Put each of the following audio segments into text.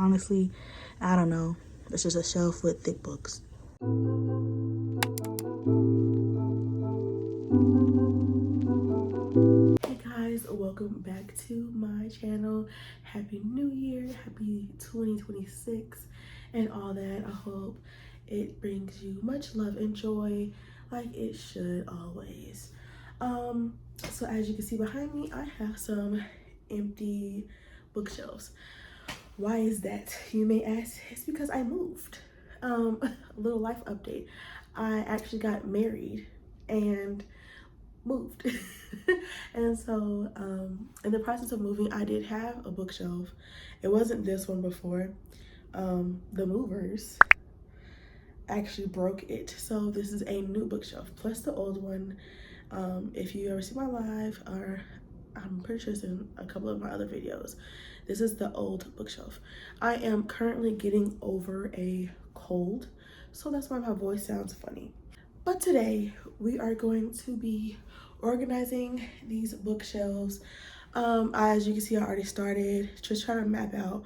Honestly, I don't know. It's just a shelf with thick books. Hey guys, welcome back to my channel. Happy New Year, happy 2026 and all that. I hope it brings you much love and joy like it should always. So as you can see behind me, I have some empty bookshelves. Why is that, you may ask? It's because I moved. A little life update. I actually got married and moved. And so in the process of moving, I did have a bookshelf. It wasn't this one before. The movers actually broke it, so this is a new bookshelf plus the old one. If you ever see my live, or I'm pretty sure it's in a couple of my other videos, this is the old bookshelf. I am currently getting over a cold, so that's why my voice sounds funny. But today we are going to be organizing these bookshelves. As you can see, I already started just trying to map out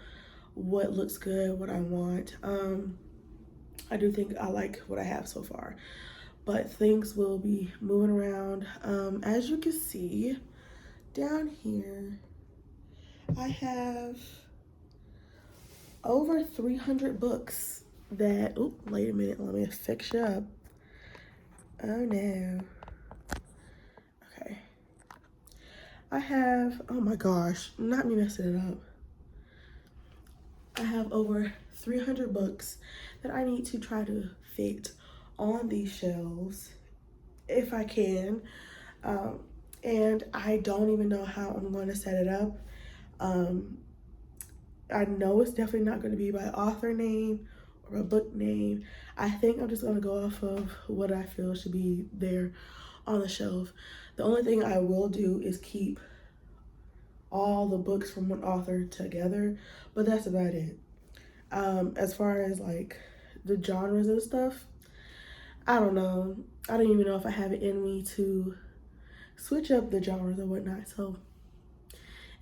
what looks good, what I want. I do think I like what I have so far, but things will be moving around. As you can see down here, I have over 300 books that, oh, wait a minute, let me fix you up. Oh no. Okay. I have, oh my gosh, not me messing it up. I have over 300 books that I need to try to fit on these shelves if I can. And I don't even know how I'm going to set it up. I know it's definitely not going to be by author name or a book name. I think I'm just going to go off of what I feel should be there on the shelf. The only thing I will do is keep all the books from one author together, but that's about it. As far as like the genres and stuff, I don't know. I don't even know if I have it in me to switch up the genres or whatnot, so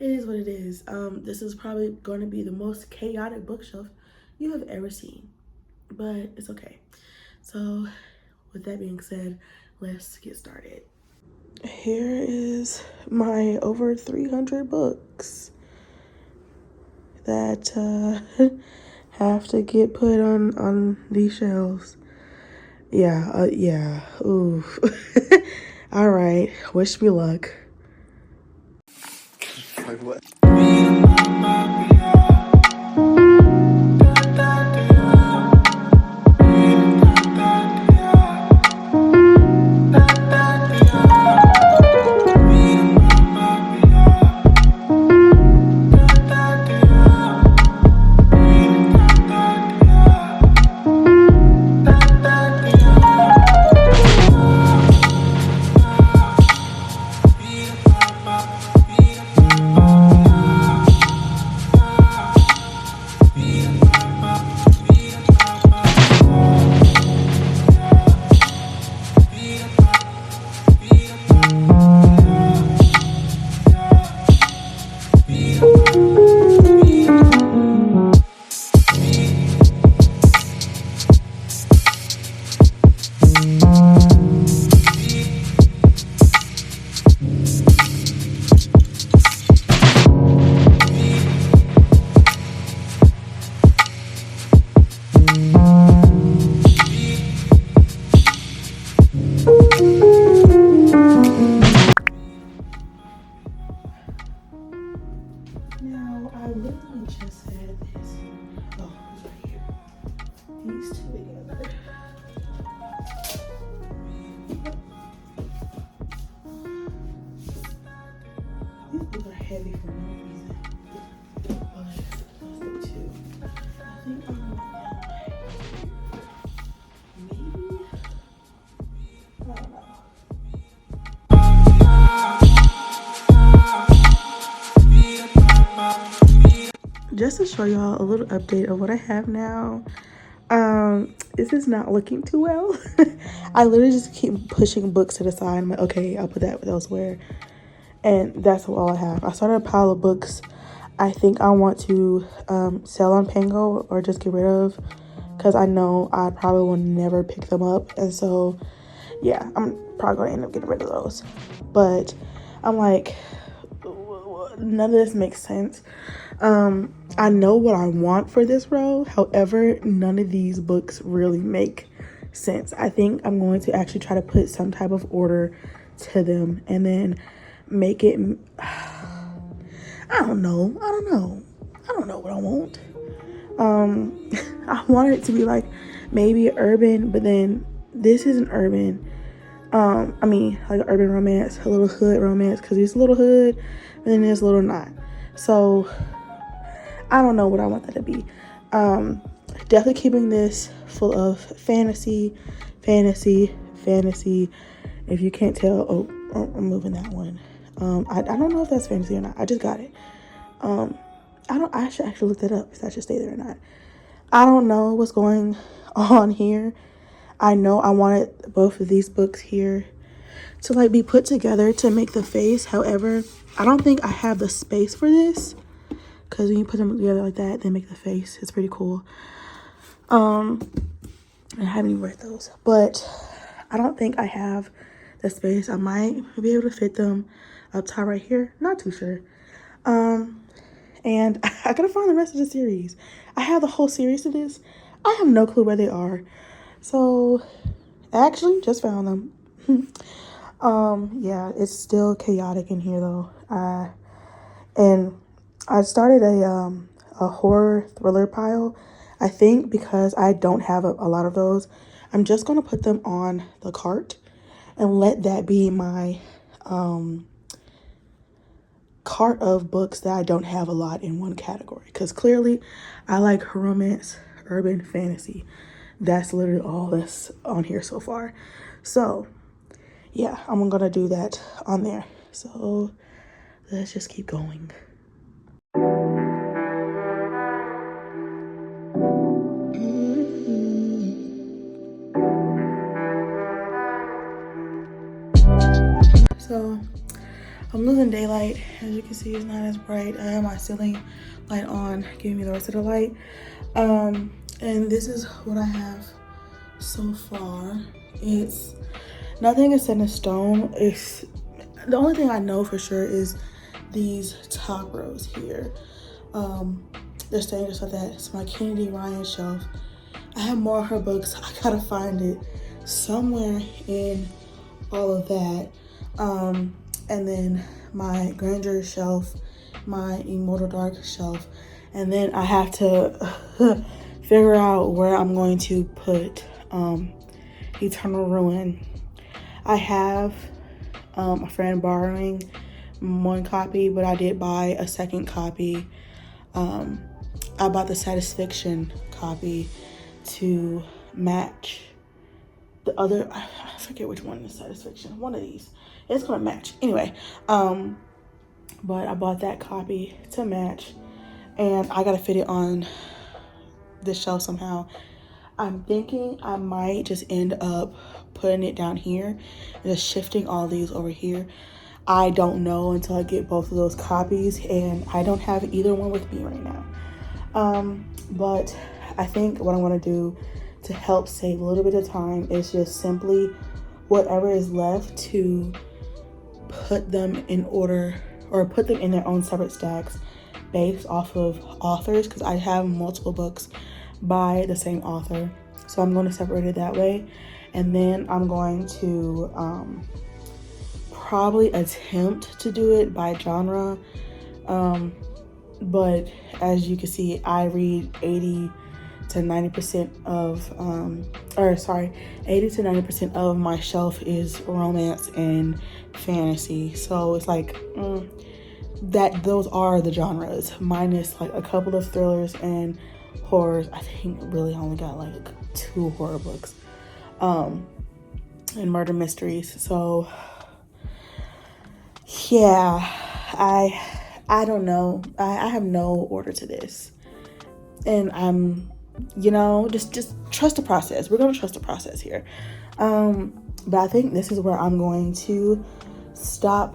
it is what it is. This is probably going to be the most chaotic bookshelf you have ever seen, but it's okay. So with that being said, let's get started. Here is my over 300 books that have to get put on these shelves. Yeah, ooh. All right, wish me luck. Like what? Now, I literally just had this. Oh, it's right here. These two together. These books are heavy for no reason. Oh, that's the two. I think I'm gonna put them maybe. I don't know. Just to show y'all a little update of what I have now. This is not looking too well. I literally just keep pushing books to the side. I'm like, okay, I'll put that elsewhere. And that's all I have. I started a pile of books I think I want to sell on Pango or just get rid of, because I know I probably will never pick them up. And so, yeah, I'm probably going to end up getting rid of those. But I'm like, none of this makes sense. I know what I want for this row. However, none of these books really make sense. I think I'm going to actually try to put some type of order to them and then make it. I don't know what I want. I want it to be like maybe urban, but then this isn't urban. I mean, like an urban romance, a little hood romance, because it's a little hood, but then there's a little not. So I don't know what I want that to be. Definitely keeping this full of fantasy. If you can't tell, I'm moving that one. I don't know if that's fantasy or not. I just got it. I should actually look that up if that should stay there or not. I don't know what's going on here. I know I wanted both of these books here to like be put together to make the face. However, I don't think I have the space for this, because when you put them together like that, they make the face. It's pretty cool. I haven't even read those, but I don't think I have the space. I might be able to fit them up top right here. Not too sure. And I gotta find the rest of the series. I have the whole series of this. I have no clue where they are. So, actually, just found them. Yeah, it's still chaotic in here though. And I started a horror thriller pile. I think because I don't have a lot of those, I'm just gonna put them on the cart and let that be my cart of books that I don't have a lot in one category, because clearly I like romance, urban fantasy. That's literally all that's on here so far. So yeah, I'm gonna do that on there. So let's just keep going. So I'm losing daylight. As you can see, it's not as bright. I have my ceiling light on, giving me the rest of the light. And this is what I have so far. It's nothing is set in stone. It's the only thing I know for sure is these top rows here. They're staying just like that. It's my Kennedy Ryan shelf. I have more of her books. I gotta find it somewhere in all of that. And then my Grandeur shelf, my Immortal Dark shelf, and then I have to figure out where I'm going to put Eternal Ruin. I have a friend borrowing one copy, but I did buy a second copy. I bought the Satisfaction copy to match the other. I forget which one is Satisfaction. One of these. It's gonna match anyway. But I bought that copy to match, and I gotta fit it on this shelf somehow. I'm thinking I might just end up putting it down here and just shifting all these over here. I don't know until I get both of those copies, and I don't have either one with me right now. But I think what I'm gonna do to help save a little bit of time is just simply whatever is left to put them in order, or put them in their own separate stacks based off of authors, because I have multiple books by the same author. So I'm going to separate it that way. And then I'm going to probably attempt to do it by genre. But as you can see, I read 80 to 90% of 80 to 90% of my shelf is romance and fantasy. So it's like that those are the genres, minus like a couple of thrillers and horrors. I think really only got like 2 horror books and murder mysteries. So yeah, I don't know. I have no order to this, and I'm, just trust the process. We're gonna trust the process here. But I think this is where I'm going to stop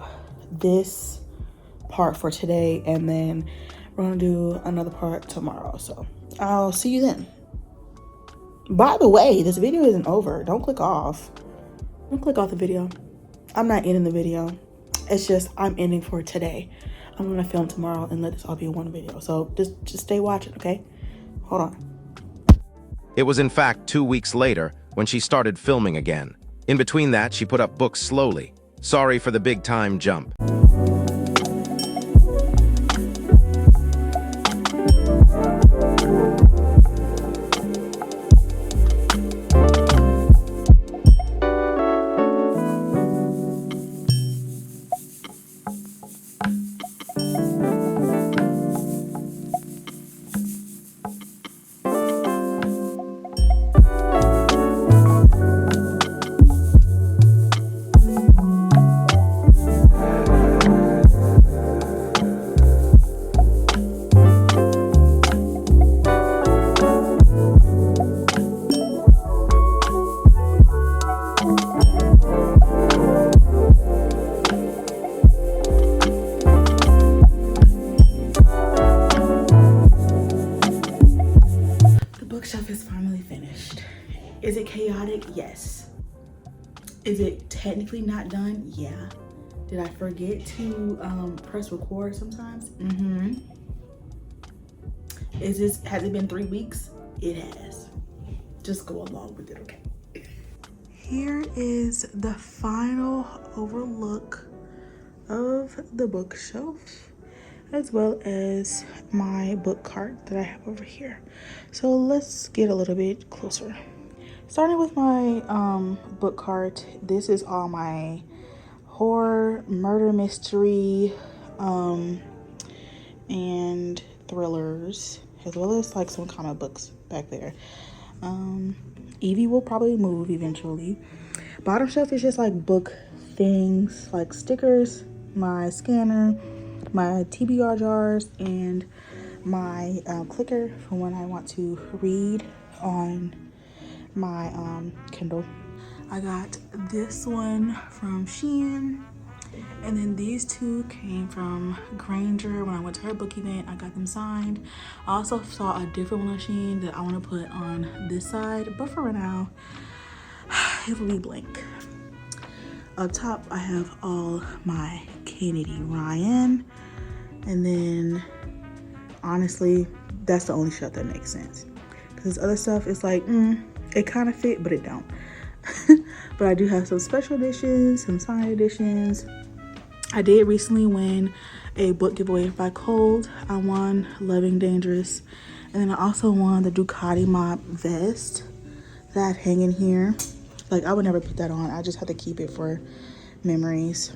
this part for today, and then We're gonna do another part tomorrow, so I'll see you then. By the way, this video isn't over. Don't click off. Don't click off the video. I'm not ending the video. It's just I'm ending for today. I'm gonna film tomorrow and let this all be one video. So just stay watching, okay? Hold on. It was in fact 2 weeks later when she started filming again. In between that, she put up books slowly. Sorry for the big time jump. Bookshelf is finally finished. Is it chaotic? Yes. Is it technically not done? Yeah. Did I forget to press record sometimes? Has it been 3 weeks? It has. Just go along with it, okay? Here is the final overlook of the bookshelf, as well as my book cart that I have over here. So let's get a little bit closer. Starting with my book cart, this is all my horror, murder mystery, and thrillers, as well as like some comic books back there. Evie will probably move eventually. Bottom shelf is just like book things, like stickers, my scanner, my TBR jars, and my clicker for when I want to read on my Kindle. I got this one from Shein, and then these two came from Granger when I went to her book event. I got them signed. I also saw a different one on Shein that I want to put on this side, but for right now it will be blank. Up top I have all my Kennedy Ryan, and then honestly that's the only shelf that makes sense, because other stuff is like it kind of fit but it don't. But I do have some special editions, some signed editions. I did recently win a book giveaway by Cold. I won Loving Dangerous, and then I also won the Ducati Mob vest that I hang in here. Like, I would never put that on. I just have to keep it for memories.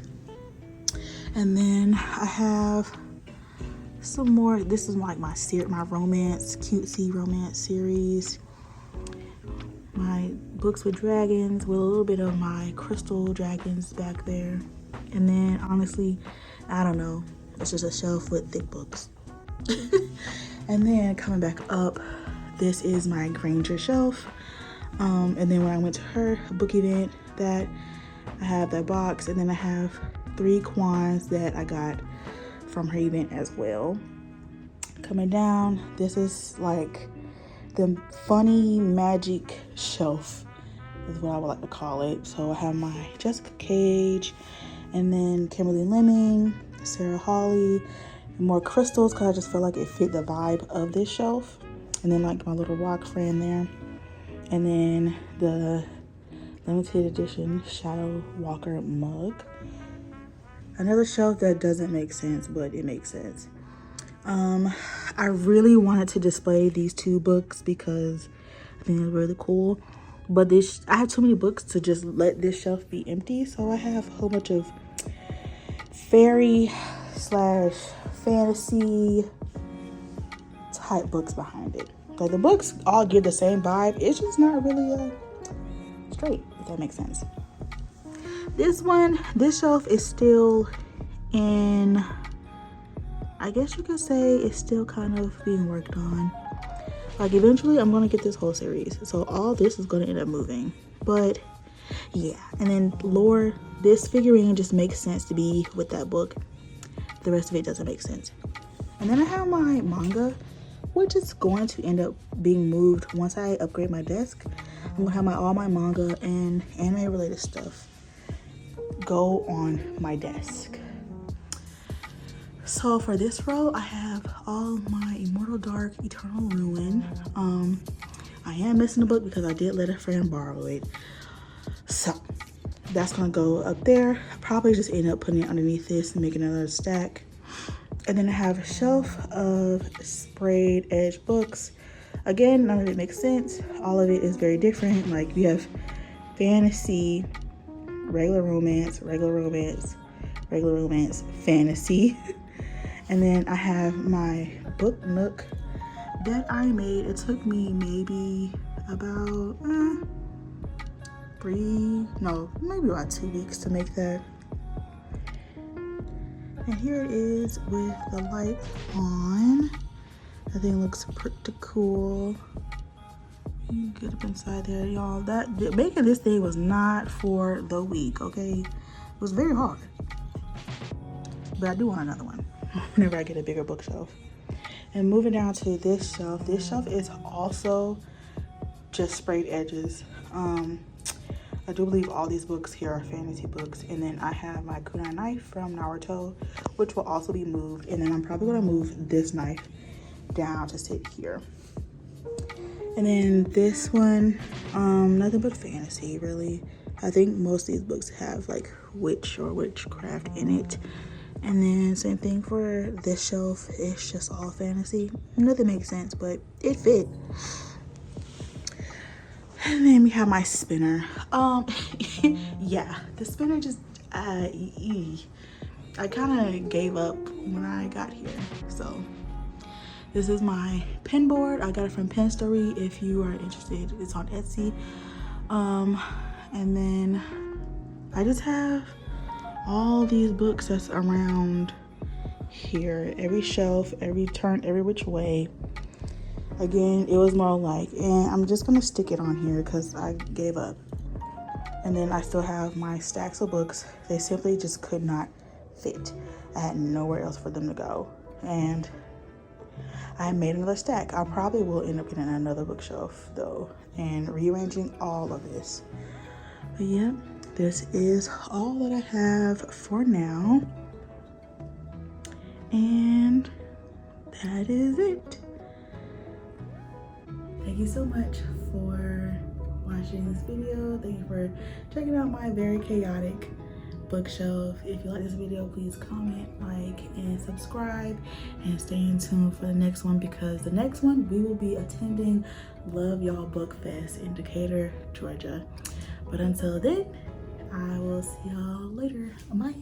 And then I have some more. This is like my romance, cutesy romance series. My books with dragons, with a little bit of my crystal dragons back there. And then honestly, I don't know, it's just a shelf with thick books. And then coming back up, this is my Granger shelf. And then when I went to her book event, that I have that box, and then I have 3 Kwans that I got from her event as well. Coming down, this is like the funny magic shelf is what I would like to call it. So I have my Jessica Cage, and then Kimberly Lemming, Sarah Hawley, and more crystals, because I just felt like it fit the vibe of this shelf. And then like my little rock friend there, and then the limited edition Shadow Walker mug. Another shelf that doesn't make sense, but it makes sense. I really wanted to display these 2 books because I think they're really cool, but I have too many books to just let this shelf be empty. So I have a whole bunch of fairy / fantasy type books behind it. Like, the books all give the same vibe, it's just not really straight, if that makes sense. This shelf is still in, I guess you could say it's still kind of being worked on. Like, eventually I'm going to get this whole series, so all this is going to end up moving. But yeah, and then lore, this figurine just makes sense to be with that book. The rest of it doesn't make sense. And then I have my manga, which is going to end up being moved once I upgrade my desk. I'm gonna have all my manga and anime related stuff go on my desk. So for this row, I have all my Immortal Dark Eternal Ruin. I am missing a book because I did let a friend borrow it. So that's gonna go up there. I'll probably just end up putting it underneath this and making another stack. And then I have a shelf of sprayed edge books. Again, none of it makes sense. All of it is very different. Like you have fantasy, regular romance, regular romance, regular romance, fantasy. And then I have my book nook that I made. It took me maybe about maybe about 2 weeks to make that. And here it is with the light on. I think it looks pretty cool. Get up inside there, y'all. Making this thing was not for the weak, okay? It was very hard. But I do want another one whenever I get a bigger bookshelf. And moving down to this shelf is also just sprayed edges. I do believe all these books here are fantasy books. And then I have my kunai knife from Naruto, which will also be moved. And then I'm probably gonna move this knife down to sit here. And then this one, nothing but fantasy, really. I think most of these books have like witch or witchcraft in it. And then same thing for this shelf, it's just all fantasy. Nothing makes sense, but it fit. And then we have my spinner. Yeah, the spinner just, I kind of gave up when I got here. So this is my pen board. I got it from Pen Story. If you are interested, it's on Etsy. And then I just have all these books that's around here. Every shelf, every turn, every which way. Again, it was more like, and I'm just gonna stick it on here because I gave up. And then I still have my stacks of books. They simply just could not fit. I had nowhere else for them to go. And I made another stack. I probably will end up getting another bookshelf though and rearranging all of this. But yeah, this is all that I have for now. And that is it. Thank you so much for watching this video. Thank you for checking out my very chaotic bookshelf. If you like this video, please comment, like, and subscribe, and stay in tune for the next one, because the next one we will be attending Love Y'all Book Fest in Decatur, Georgia. But until then, I will see y'all later. Bye.